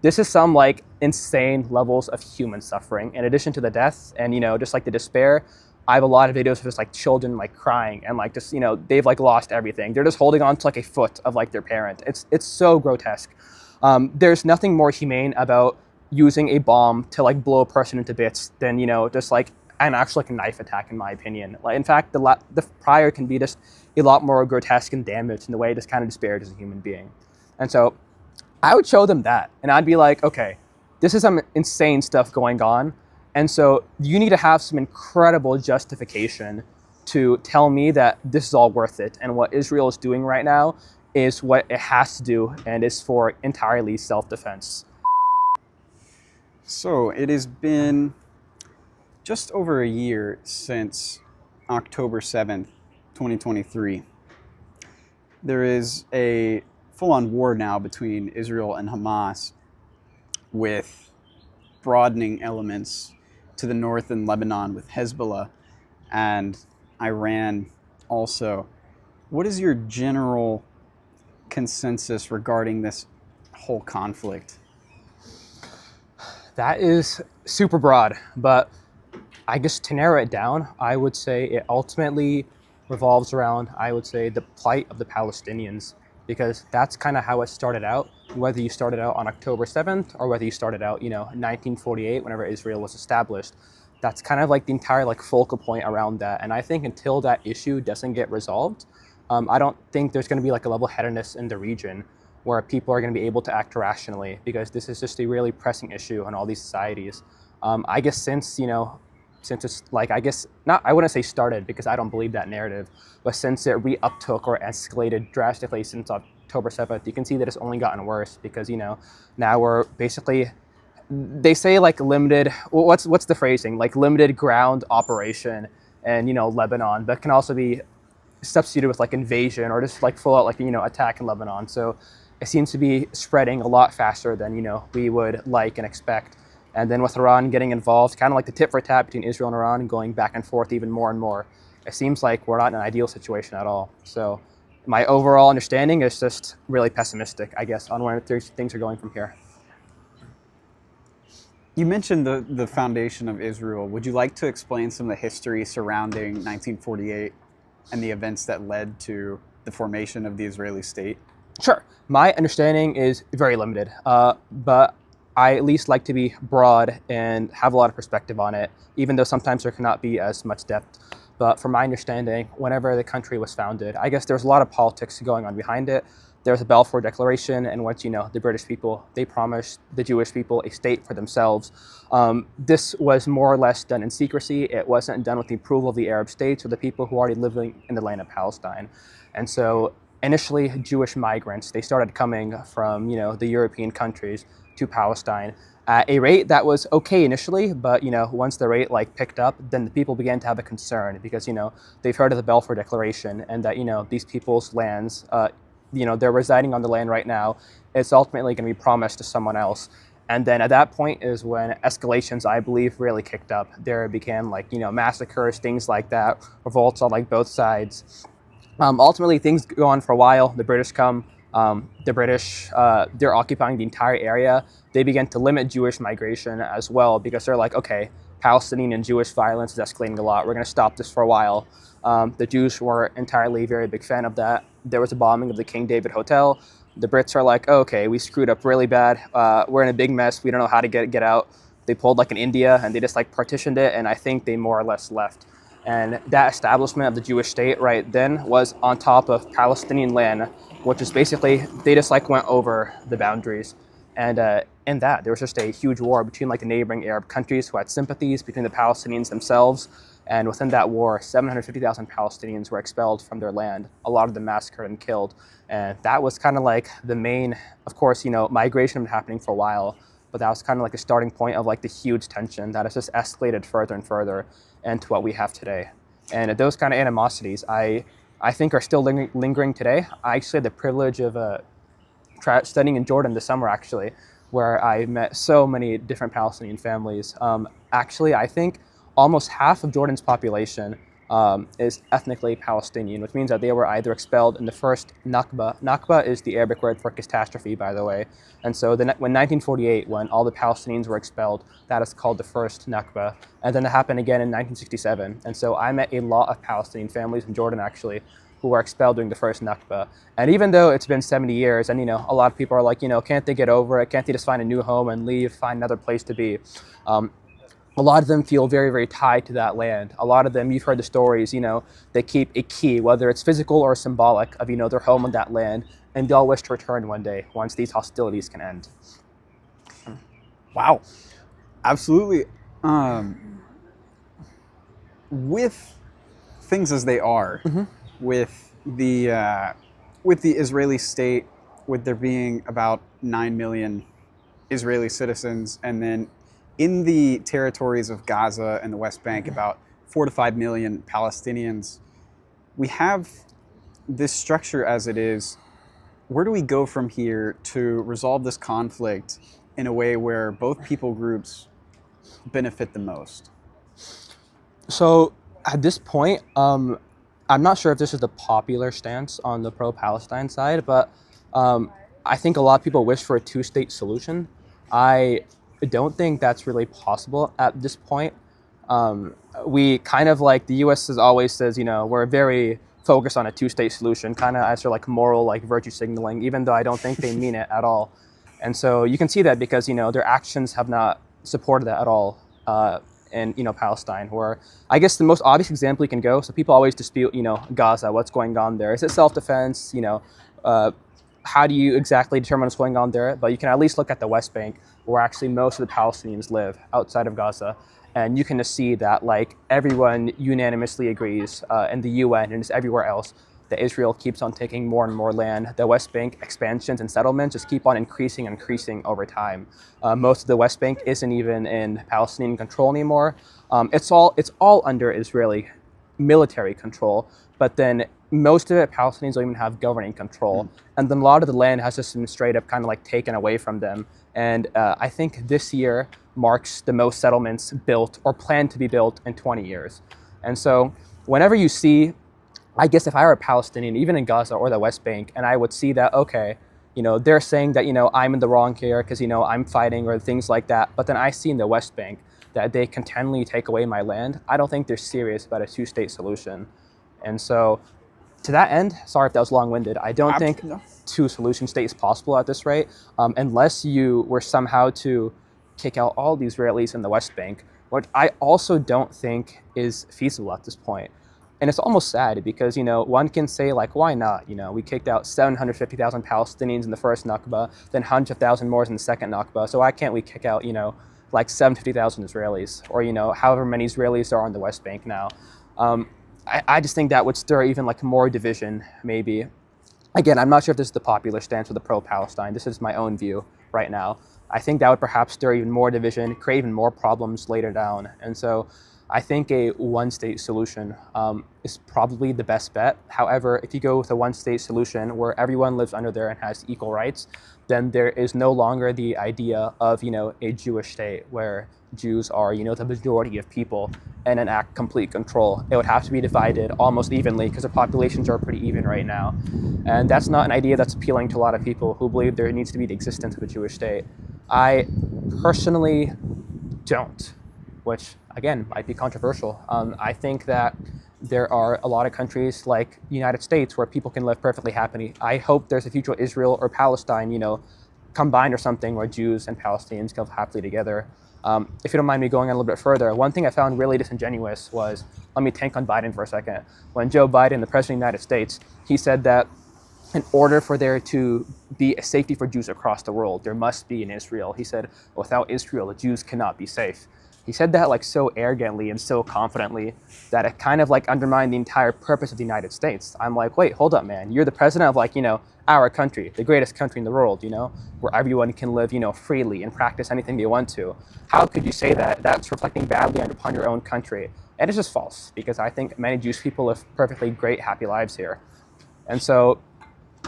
this is some like insane levels of human suffering. In addition to the death and, just like the despair, I have a lot of videos of just like children like crying and like just, they've like lost everything. They're just holding on to like a foot of like their parent. It's so grotesque. There's nothing more humane about using a bomb to like blow a person into bits than, just like an actual like knife attack, in my opinion. Like, in fact, the prior can be just a lot more grotesque and damaged in the way it just kind of disparages a human being. And so I would show them that, and I'd be like, okay, this is some insane stuff going on. And so you need to have some incredible justification to tell me that this is all worth it. And what Israel is doing right now is what it has to do, and is for entirely self-defense. So it has been just over a year since October 7th, 2023. There is a full-on war now between Israel and Hamas, with broadening elements to the north in Lebanon with Hezbollah and Iran also. What is your general consensus regarding this whole conflict? That is super broad, but I guess to narrow it down, I would say it ultimately revolves around, I would say, the plight of the Palestinians, because that's kind of how it started out, whether you started out on October 7th or whether you started out, in 1948, whenever Israel was established. That's kind of like the entire like focal point around that. And I think until that issue doesn't get resolved, I don't think there's going to be like a level-headedness in the region where people are going to be able to act rationally, because this is just a really pressing issue in all these societies. I guess since it's like, I guess not, I wouldn't say started, because I don't believe that narrative, but since it re-uptook or escalated drastically since October 7th, you can see that it's only gotten worse, because, now we're basically, they say like limited, what's the phrasing? Like limited ground operation in, Lebanon, but can also be substituted with like invasion or just like full out like, attack in Lebanon. So it seems to be spreading a lot faster than, we would like and expect. And then with Iran getting involved, kind of like the tit for tat between Israel and Iran, going back and forth even more and more, it seems like we're not in an ideal situation at all. So my overall understanding is just really pessimistic, I guess, on where things are going from here. You mentioned the foundation of Israel. Would you like to explain some of the history surrounding 1948 and the events that led to the formation of the Israeli state? Sure. My understanding is very limited, but I at least like to be broad and have a lot of perspective on it, even though sometimes there cannot be as much depth. But from my understanding, whenever the country was founded, I guess there's a lot of politics going on behind it. There's a Balfour Declaration in which, the British people, they promised the Jewish people a state for themselves. This was more or less done in secrecy. It wasn't done with the approval of the Arab states or the people who are already living in the land of Palestine. And so initially, Jewish migrants, they started coming from, the European countries to Palestine at a rate that was okay initially, but once the rate like picked up, then the people began to have a concern, because they've heard of the Balfour Declaration, and that these people's lands, they're residing on the land right now, it's ultimately going to be promised to someone else. And then at that point is when escalations, I believe, really kicked up. There began like massacres, things like that, revolts on like both sides. Ultimately, things go on for a while. The British come. They're occupying the entire area. They begin to limit Jewish migration as well, because they're like, okay, Palestinian and Jewish violence is escalating a lot. We're going to stop this for a while. The Jews were entirely a very big fan of that. There was a bombing of the King David Hotel. The Brits are like, oh, okay, we screwed up really bad. We're in a big mess. We don't know how to get out. They pulled like in India, and they just like partitioned it, and I think they more or less left. And that establishment of the Jewish state right then was on top of Palestinian land, which is basically, they just like went over the boundaries. And in that, there was just a huge war between like the neighboring Arab countries who had sympathies between the Palestinians themselves. And within that war, 750,000 Palestinians were expelled from their land, a lot of them massacred and killed. And that was kind of like the main, of course, migration had been happening for a while, but that was kind of like a starting point of like the huge tension that has just escalated further and further into what we have today. And those kind of animosities, I think, are still lingering today. I actually had the privilege of studying in Jordan this summer, actually, where I met so many different Palestinian families. Actually, I think almost half of Jordan's population is ethnically Palestinian, which means that they were either expelled in the first Nakba. Nakba is the Arabic word for catastrophe, by the way. And so when 1948, when all the Palestinians were expelled, that is called the first Nakba. And then it happened again in 1967. And so I met a lot of Palestinian families in Jordan, actually, who were expelled during the first Nakba. And even though it's been 70 years, and a lot of people are like, can't they get over it? Can't they just find a new home and leave, find another place to be? A lot of them feel very, very tied to that land. A lot of them, you've heard the stories, they keep a key, whether it's physical or symbolic, of, their home on that land, and they'll wish to return one day once these hostilities can end. Wow. Absolutely. With things as they are, with the Israeli state, with there being about 9 million Israeli citizens, and then in the territories of Gaza and the West Bank, about 4 to 5 million Palestinians, we have this structure as it is. Where do we go from here to resolve this conflict in a way where both people groups benefit the most? So at this point, I'm not sure if this is the popular stance on the pro-Palestine side, but I think a lot of people wish for a two-state solution. I don't think that's really possible at this point. We kind of the U.S. always says, we're very focused on a two-state solution, kind of as their moral virtue signaling, even though I don't think they mean it at all. And so you can see that because their actions have not supported that at all in Palestine. Where I guess the most obvious example you can go. So people always dispute Gaza, what's going on there? Is it self-defense? How do you exactly determine what's going on there? But you can at least look at the West Bank, where actually most of the Palestinians live outside of Gaza. And you can just see that everyone unanimously agrees in the UN and just everywhere else that Israel keeps on taking more and more land. The West Bank expansions and settlements just keep on increasing over time. Most of the West Bank isn't even in Palestinian control anymore. It's all under Israeli military control, but then most of it, Palestinians don't even have governing control. And then a lot of the land has just been straight up kind of taken away from them. And I think this year marks the most settlements built or planned to be built in 20 years. And so whenever you see, I guess if I were a Palestinian, even in Gaza or the West Bank, and I would see that, okay, they're saying that, I'm in the wrong here because, I'm fighting or things like that. But then I see in the West Bank that they continually take away my land. I don't think they're serious about a two-state solution. And so to that end, sorry if that was long-winded, I don't think two-solution state is possible at this rate, unless you were somehow to kick out all the Israelis in the West Bank, which I also don't think is feasible at this point. And it's almost sad because, one can say, why not? We kicked out 750,000 Palestinians in the first Nakba, then hundreds of thousands more in the second Nakba. So why can't we kick out, 750,000 Israelis or, however many Israelis there are on the West Bank now? I just think that would stir even more division, maybe. Again, I'm not sure if this is the popular stance of the pro-Palestine. This is my own view right now. I think that would perhaps stir even more division, create even more problems later down. And so I think a one-state solution is probably the best bet. However, if you go with a one-state solution where everyone lives under there and has equal rights, then there is no longer the idea of, a Jewish state where Jews are, the majority of people and enact complete control. It would have to be divided almost evenly because the populations are pretty even right now. And that's not an idea that's appealing to a lot of people who believe there needs to be the existence of a Jewish state. I personally don't, which again might be controversial. I think that there are a lot of countries like the United States where people can live perfectly happily. I hope there's a future Israel or Palestine, combined or something where Jews and Palestinians can live happily together. If you don't mind me going on a little bit further, one thing I found really disingenuous was, let me tank on Biden for a second. When Joe Biden, the president of the United States, he said that in order for there to be a safety for Jews across the world, there must be an Israel. He said, without Israel, the Jews cannot be safe. He said that so arrogantly and so confidently that it kind of undermined the entire purpose of the United States. I'm like, wait, hold up, man. You're the president of our country, the greatest country in the world, where everyone can live, freely and practice anything they want to. How could you say that? That's reflecting badly upon your own country. And it's just false, because I think many Jewish people live perfectly great, happy lives here. And so,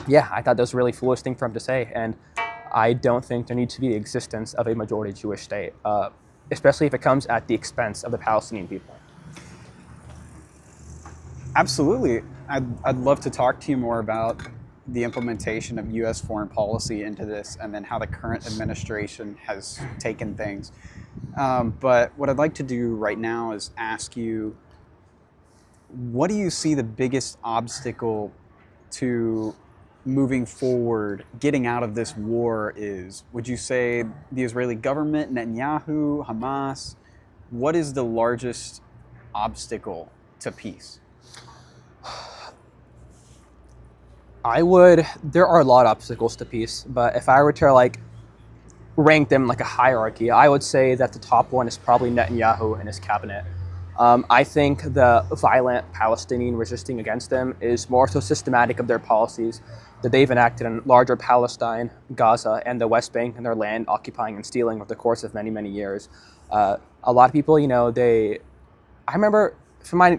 yeah, I thought that was a really foolish thing for him to say. And I don't think there needs to be the existence of a majority Jewish state, especially if it comes at the expense of the Palestinian people. Absolutely. I'd love to talk to you more about the implementation of U.S. foreign policy into this and then how the current administration has taken things. But what I'd like to do right now is ask you, what do you see the biggest obstacle to moving forward, getting out of this war is? Would you say the Israeli government, Netanyahu, Hamas? What is the largest obstacle to peace? There are a lot of obstacles to peace, but if I were to like rank them like a hierarchy, I would say that the top one is probably Netanyahu and his cabinet. I think the violent Palestinian resisting against them is more so systematic of their policies that they've enacted in larger Palestine, Gaza, and the West Bank and their land occupying and stealing over the course of many, many years. A lot of people, I remember,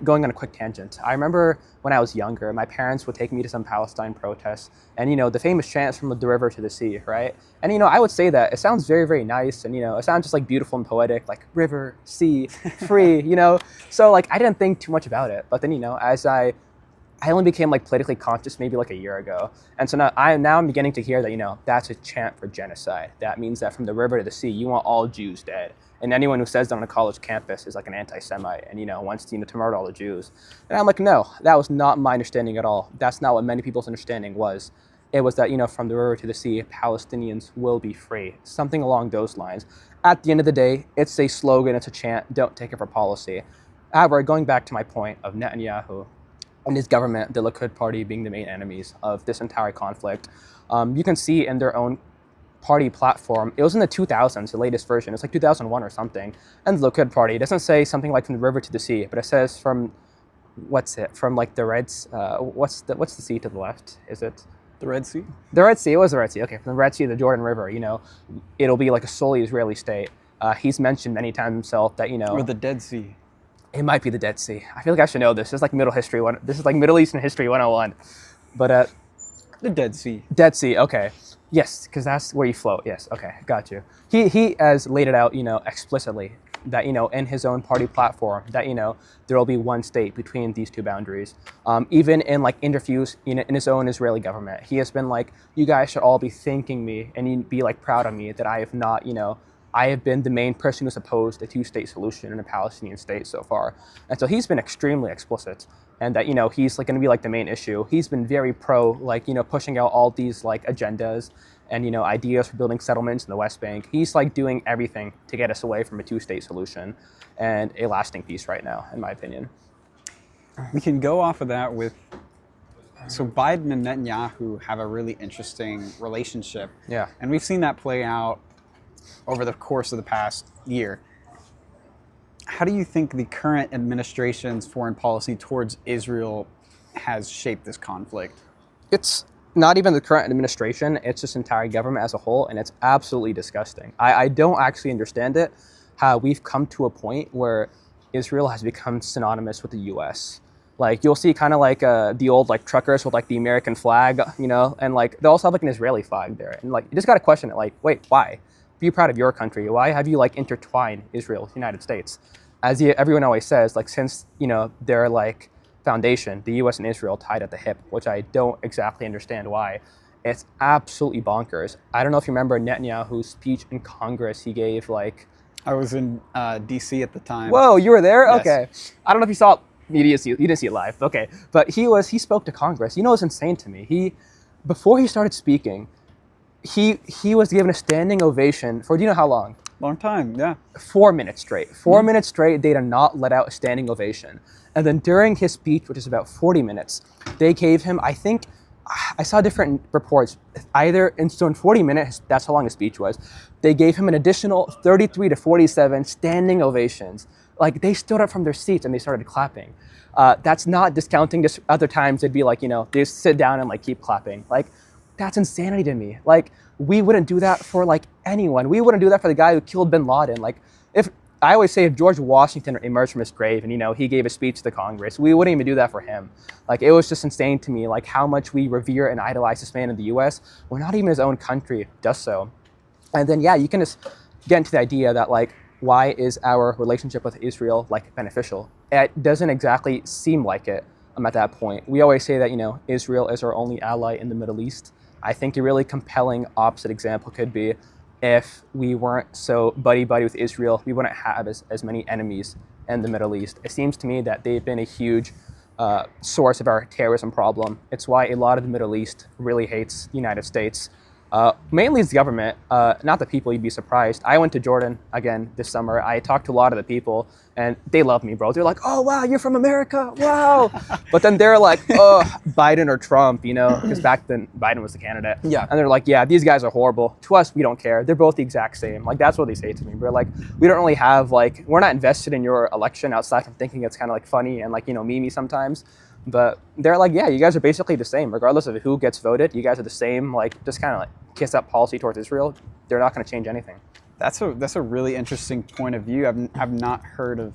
going on a quick tangent, I remember when I was younger, my parents would take me to some Palestine protests and, the famous chants from the river to the sea, right? And, I would say that it sounds very, very nice. And, it sounds just like beautiful and poetic, like river, sea, free, So like, I didn't think too much about it. But then, as I only became like politically conscious maybe like a year ago. And so now I'm beginning to hear that, that's a chant for genocide. That means that from the river to the sea, you want all Jews dead. And anyone who says that on a college campus is like an anti-Semite and, wants to murder all the Jews. And I'm like, no, that was not my understanding at all. That's not what many people's understanding was. It was that, from the river to the sea, Palestinians will be free. Something along those lines. At the end of the day, it's a slogan, it's a chant, don't take it for policy. However, going back to my point of Netanyahu and his government, the Likud party, being the main enemies of this entire conflict, you can see in their own party platform, it was in the 2000s, the latest version. It's like 2001 or something. And the Likud party, it doesn't say something like from the river to the sea, but it says from, from like the Reds, what's the sea to the left? Is it? The Red Sea? The Red Sea, it was the Red Sea. Okay, from the Red Sea to the Jordan River, it'll be like a solely Israeli state. He's mentioned many times himself that, Or the Dead Sea. It might be the Dead Sea. I feel like I should know this. This is like This is like Middle Eastern history 101. But the Dead Sea. Dead Sea, okay. Yes, because that's where you float. Yes, okay, got you. He has laid it out, explicitly that, in his own party platform that, there will be one state between these two boundaries. Even in like interviews in his own Israeli government, he has been like, you guys should all be thanking me and be like proud of me that I have not, I have been the main person who's opposed the two-state solution in a Palestinian state so far. And so he's been extremely explicit. And that, he's like going to be like the main issue. He's been very pro, like, pushing out all these like agendas and, ideas for building settlements in the West Bank. He's like doing everything to get us away from a two-state solution and a lasting peace right now, in my opinion. We can go off of that with, so Biden and Netanyahu have a really interesting relationship. Yeah. And we've seen that play out over the course of the past year. How do you think the current administration's foreign policy towards Israel has shaped this conflict? It's not even the current administration, it's this entire government as a whole, and it's absolutely disgusting. I don't actually understand it, how we've come to a point where Israel has become synonymous with the U.S. Like, you'll see kind of like the old like truckers with like the American flag, and like they also have like an Israeli flag there. And like, you just got to question it, like, wait, why? Be proud of your country. Why have you like intertwined Israel with the United States? As everyone always says, like since, their like foundation, the U.S. and Israel tied at the hip, which I don't exactly understand why. It's absolutely bonkers. I don't know if you remember Netanyahu's speech in Congress he gave like... I was in D.C. at the time. Whoa, you were there? Yes. Okay. I don't know if you saw it. You didn't see it live. Okay. But he spoke to Congress. What's insane to me? Before he started speaking, he was given a standing ovation for, do you know how long? Long time, yeah. 4 minutes straight. 4 minutes straight, they did not let out a standing ovation. And then during his speech, which is about 40 minutes, they gave him, I think, I saw different reports. In 40 minutes, that's how long his speech was, they gave him an additional 33 to 47 standing ovations. Like, they stood up from their seats and they started clapping. That's not discounting just other times they'd be like, they just sit down and like keep clapping. Like, that's insanity to me. Like, we wouldn't do that for like anyone. We wouldn't do that for the guy who killed bin Laden. Like, if George Washington emerged from his grave and, he gave a speech to the Congress, we wouldn't even do that for him. Like, it was just insane to me, like how much we revere and idolize this man in the US when not even his own country does so. And then, yeah, you can just get into the idea that like, why is our relationship with Israel like beneficial? It doesn't exactly seem like it. at that point. We always say that, Israel is our only ally in the Middle East. I think a really compelling opposite example could be if we weren't so buddy-buddy with Israel, we wouldn't have as many enemies in the Middle East. It seems to me that they've been a huge source of our terrorism problem. It's why a lot of the Middle East really hates the United States. Mainly it's the government, not the people. You'd be surprised. I went to Jordan again this summer. I talked to a lot of the people, and they love me, bro. They're like, "Oh wow, you're from America, wow!" But then they're like, "Oh, Biden or Trump," because back then Biden was the candidate. Yeah. And they're like, "Yeah, these guys are horrible. To us, we don't care. They're both the exact same." Like that's what they say to me. We're like, we don't really have we're not invested in your election outside from thinking it's kind of funny and memey sometimes. But they're like, yeah, you guys are basically the same, regardless of who gets voted. You guys are the same, just kind of kiss up policy towards Israel. They're not going to change anything. That's a really interesting point of view. I've not heard of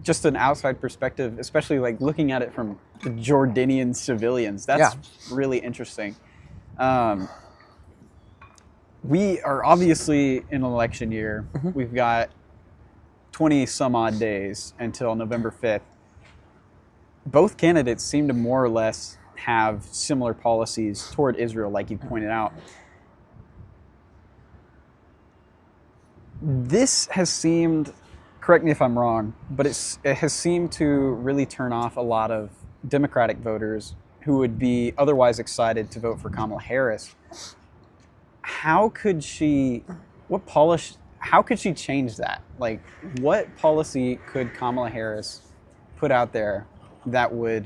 just an outside perspective, especially looking at it from the Jordanian civilians. That's really interesting. We are obviously in an election year. Mm-hmm. We've got 20 some odd days until November 5th. Both candidates seem to more or less have similar policies toward Israel, like you pointed out. This has seemed, correct me if I'm wrong, but it has seemed to really turn off a lot of Democratic voters who would be otherwise excited to vote for Kamala Harris. How could she change that? What policy could Kamala Harris put out there that would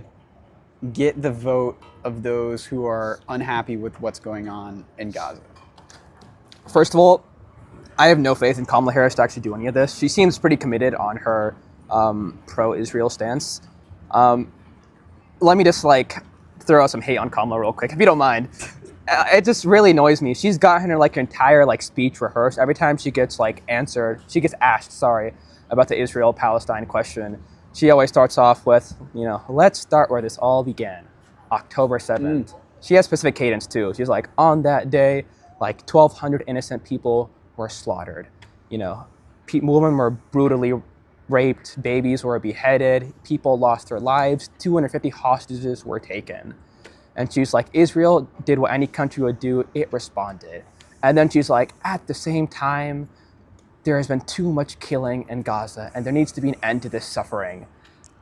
get the vote of those who are unhappy with what's going on in Gaza? First of all, I have no faith in Kamala Harris to actually do any of this. She seems pretty committed on her pro-Israel stance. Let me just throw out some hate on Kamala real quick, if you don't mind. It just really annoys me. She's gotten her entire speech rehearsed. Every time she gets asked about the Israel-Palestine question, she always starts off with, let's start where this all began, October 7th. She has specific cadence too. She's like, on that day, 1,200 innocent people were slaughtered. Women were brutally raped, babies were beheaded, people lost their lives, 250 hostages were taken. And she's like, Israel did what any country would do, it responded. And then she's like, at the same time, there has been too much killing in Gaza, and there needs to be an end to this suffering.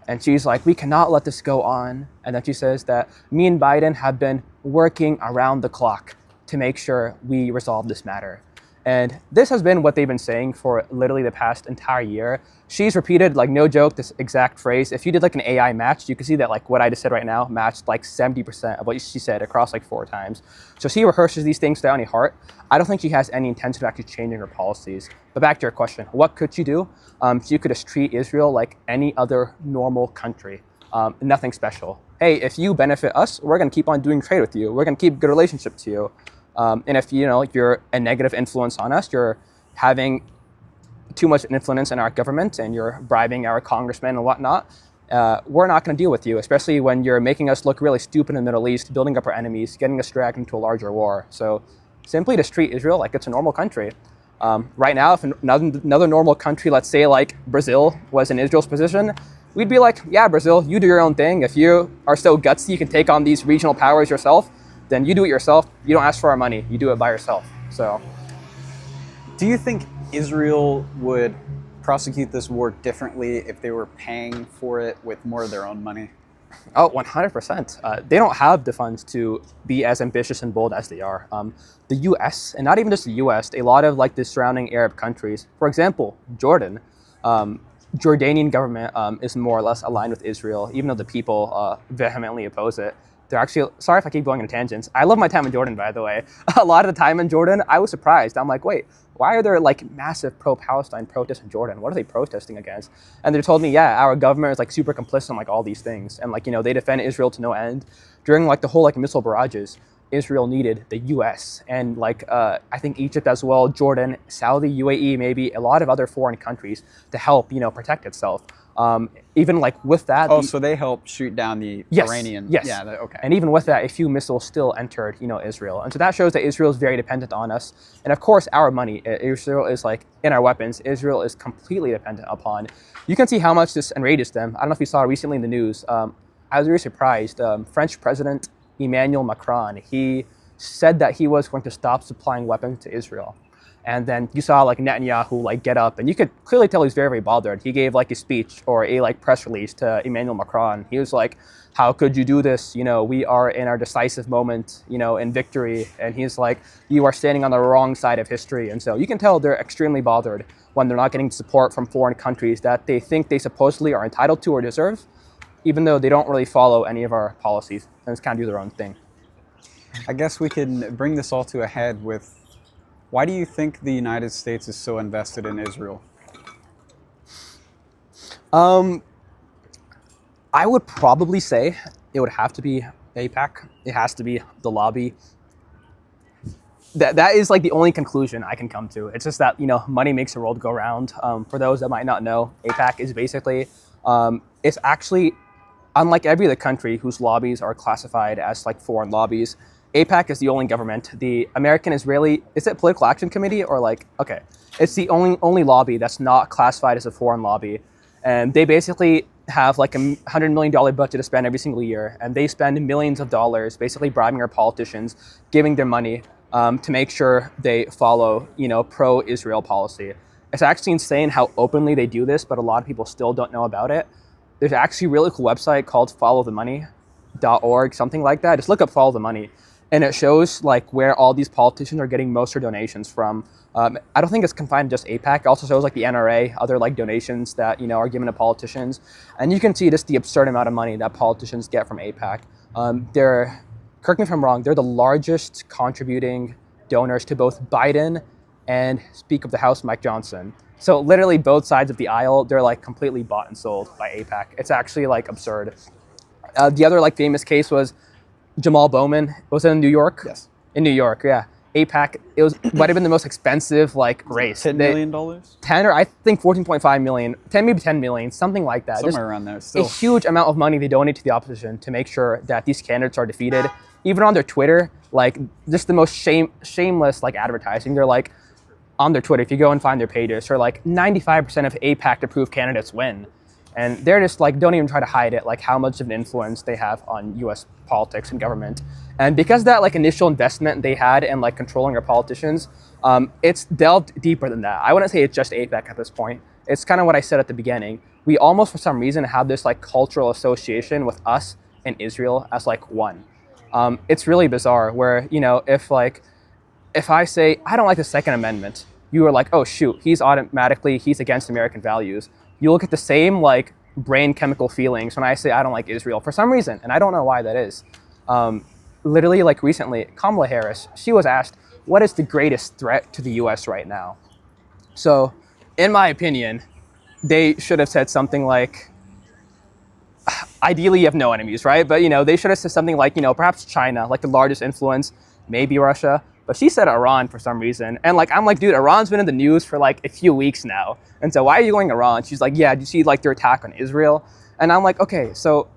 And she's like, we cannot let this go on. And then she says that me and Biden have been working around the clock to make sure we resolve this matter. And this has been what they've been saying for literally the past entire year. She's repeated, no joke, this exact phrase. If you did an AI match, you could see that what I just said right now matched 70% of what she said across 4 times. So she rehearses these things down in heart. I don't think she has any intention of actually changing her policies. But back to your question, what could she do? She could just treat Israel like any other normal country. Nothing special. Hey, if you benefit us, we're going to keep on doing trade with you. We're going to keep a good relationship to you. And if you're a negative influence on us, you're having too much influence in our government and you're bribing our congressmen and whatnot, we're not going to deal with you, especially when you're making us look really stupid in the Middle East, building up our enemies, getting us dragged into a larger war. So simply just treat Israel like it's a normal country. Right now, if another normal country, let's say Brazil, was in Israel's position, we'd be like, yeah, Brazil, you do your own thing. If you are so gutsy you can take on these regional powers yourself, then you do it yourself. You don't ask for our money. You do it by yourself. So, do you think Israel would prosecute this war differently if they were paying for it with more of their own money? Oh, 100%. They don't have the funds to be as ambitious and bold as they are. The U.S., and not even just the U.S., a lot of the surrounding Arab countries, for example, Jordan, Jordanian government is more or less aligned with Israel, even though the people vehemently oppose it. They're actually, sorry if I keep going into tangents. I love my time in Jordan, by the way. A lot of the time in Jordan, I was surprised. I'm like, wait, why are there massive pro-Palestine protests in Jordan? What are they protesting against? And they told me, yeah, our government is super complicit in all these things. And they defend Israel to no end. During the whole missile barrages, Israel needed the U.S. and I think Egypt as well, Jordan, Saudi, UAE, maybe a lot of other foreign countries to help, protect itself. Even with that. Oh, so they helped shoot down the Iranian. Yes. Yeah. Okay. And even with that, a few missiles still entered, Israel. And so that shows that Israel is very dependent on us. And of course, our money. Israel is in our weapons. Israel is completely dependent upon. You can see how much this enrages them. I don't know if you saw recently in the news. I was really surprised. French President Emmanuel Macron, he said that he was going to stop supplying weapons to Israel. And then you saw like Netanyahu like get up, and you could clearly tell he's very, very bothered. He gave like a speech or a like press release to Emmanuel Macron. He was like, "How could you do this? You know, we are in our decisive moment, you know, in victory." And he's like, "You are standing on the wrong side of history." And so you can tell they're extremely bothered when they're not getting support from foreign countries that they think they supposedly are entitled to or deserve, even though they don't really follow any of our policies and just kind of do their own thing. I guess we can bring this all to a head with, why do you think the United States is so invested in Israel? I would probably say it would have to be AIPAC. It has to be the lobby. That is like the only conclusion I can come to. It's just that, you know, money makes the world go round. For those that might not know, AIPAC is basically, it's actually, unlike every other country whose lobbies are classified as like foreign lobbies, AIPAC is the only government. The American Israeli, is it Political Action Committee or like, okay. It's the only lobby that's not classified as a foreign lobby. And they basically have like $100 million budget to spend every single year. And they spend millions of dollars basically bribing our politicians, giving them money to make sure they follow, you know, pro-Israel policy. It's actually insane how openly they do this, but a lot of people still don't know about it. There's actually a really cool website called followthemoney.org, something like that. Just look up Follow the Money. And it shows like where all these politicians are getting most of their donations from. I don't think it's confined to just AIPAC. It also shows like the NRA, other like donations that, you know, are given to politicians. And you can see just the absurd amount of money that politicians get from AIPAC. They're, correct me if I'm wrong, they're the largest contributing donors to both Biden and Speaker of the House Mike Johnson. So literally both sides of the aisle, they're like completely bought and sold by AIPAC. It's actually like absurd. The other like famous case was Jamal Bowman. Was it in New York? Yes. In New York, yeah. AIPAC, it was might have been the most expensive like race. $10 million? 10 or I think 14.5 million, 10 maybe 10 million, something like that. Somewhere Just around there. Still a huge amount of money they donate to the opposition to make sure that these candidates are defeated. Even on their Twitter, like just the most shameless like advertising. They're like on their Twitter, if you go and find their pages, they're like 95% of AIPAC approved candidates win. And they're just like, don't even try to hide it, like how much of an influence they have on US politics and government. And because that like initial investment they had in like controlling our politicians, it's delved deeper than that. I wouldn't say it's just AIPAC at this point. It's kind of what I said at the beginning. We almost for some reason have this like cultural association with us and Israel as like one. It's really bizarre where, you know, if I say, I don't like the Second Amendment, you are like, oh shoot, he's against American values. You look at the same like brain chemical feelings when I say I don't like Israel for some reason, and I don't know why that is. Literally, like recently, Kamala Harris, she was asked, what is the greatest threat to the US right now? So, in my opinion, they should have said something like, ideally you have no enemies, right? But, you know, they should have said something like, you know, perhaps China, like the largest influence, maybe Russia. But she said Iran for some reason. And like, I'm like, dude, Iran's been in the news for like a few weeks now. And so why are you going Iran? She's like, yeah, did you see like their attack on Israel? And I'm like, okay, so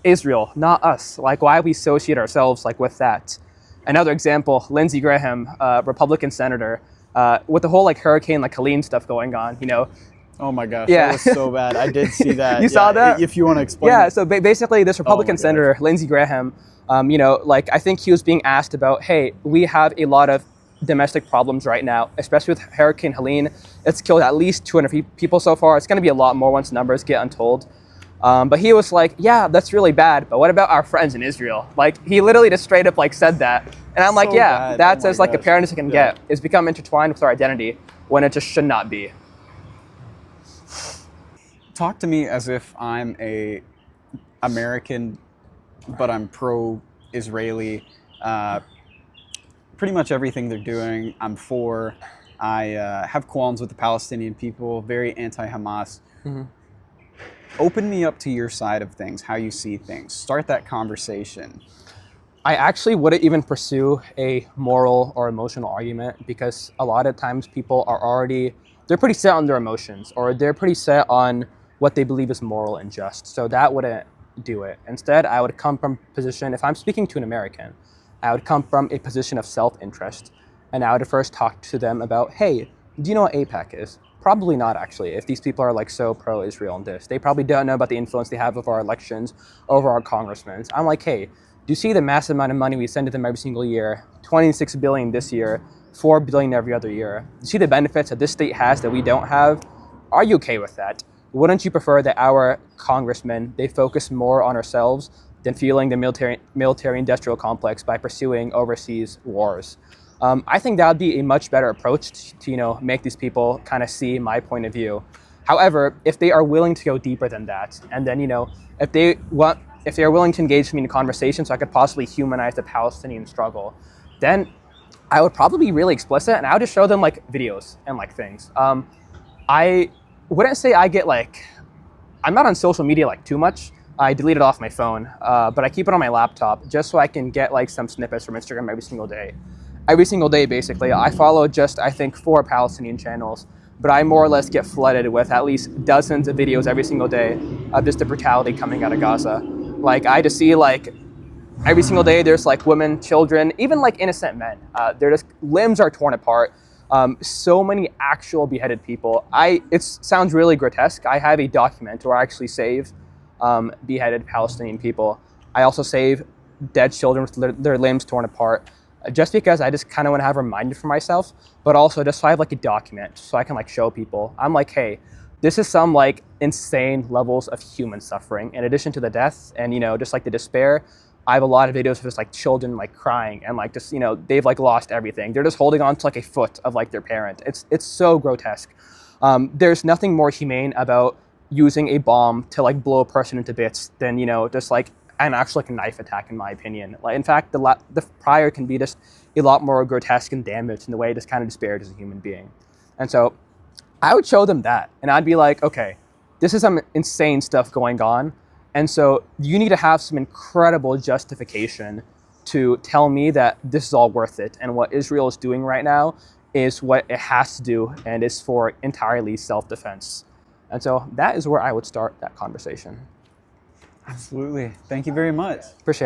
Israel, not us. Like, why we associate ourselves like with that? Another example, Lindsey Graham, Republican senator, with the whole like Hurricane like Helene stuff going on, you know. Oh my gosh, yeah. That was so bad. I did see that. You saw that? If you want to explain. Yeah, so basically this Republican senator, Lindsey Graham, you know, like I think he was being asked about, hey, we have a lot of domestic problems right now, especially with Hurricane Helene. It's killed at least 200 people so far. It's going to be a lot more once numbers get untold. But he was like, yeah, that's really bad. But what about our friends in Israel? Like he literally just straight up like said that. And I'm like, yeah, bad. that's as like apparent as it can get. It's become intertwined with our identity when it just should not be. Talk to me as if I'm a American, but I'm pro-Israeli. Pretty much everything they're doing, I'm for. I have qualms with the Palestinian people, very anti-Hamas. Mm-hmm. Open me up to your side of things, how you see things. Start that conversation. I actually wouldn't even pursue a moral or emotional argument because a lot of times people are already, they're pretty set on their emotions or they're pretty set on what they believe is moral and just. So that wouldn't do it. Instead, I would come from a position, if I'm speaking to an American, I would come from a position of self-interest. And I would first talk to them about, hey, Do you know what AIPAC is? Probably not, actually. If these people are like so pro-Israel and this, they probably don't know about the influence they have over our elections, over our congressmen. I'm like, hey, do you see the massive amount of money we send to them every single year? 26 billion this year, 4 billion every other year. Do you see the benefits that this state has that we don't have? Are you okay with that? Wouldn't you prefer that our congressmen, they focus more on ourselves than fueling the military-industrial complex by pursuing overseas wars? I think that would be a much better approach to make these people kind of see my point of view. However, if they are willing to go deeper than that, and then if they are willing to engage me in a conversation, so I could possibly humanize the Palestinian struggle, then I would probably be really explicit, and I would just show them like videos and like things. I wouldn't say I'm not on social media like too much. I delete it off my phone, but I keep it on my laptop just so I can get like some snippets from Instagram every single day. Every single day, basically. I follow just, I think, 4 Palestinian channels, but I more or less get flooded with at least dozens of videos every single day of just the brutality coming out of Gaza. Like, I just see like every single day there's like women, children, even like innocent men. They're just, limbs are torn apart. So many actual beheaded people. It sounds really grotesque. I have a document where I actually save beheaded Palestinian people. I also save dead children with their limbs torn apart. Just because I just kind of want to have a reminder for myself, but also just so I have like a document so I can like show people. I'm like, hey, this is some like insane levels of human suffering. In addition to the death and just like the despair, I have a lot of videos of just like children like crying and like just they've like lost everything. They're just holding on to like a foot of like their parent. It's so grotesque. There's nothing more humane about using a bomb to like blow a person into bits than just like an actual like knife attack, in my opinion. Like, in fact, the prior can be just a lot more grotesque and damaged in the way it just kind of disparages a human being. And so I would show them that, and I'd be like, okay, this is some insane stuff going on, and so you need to have some incredible justification to tell me that this is all worth it, and what Israel is doing right now is what it has to do, and is for entirely self-defense. And so that is where I would start that conversation. Absolutely. Thank you very much. Appreciate it.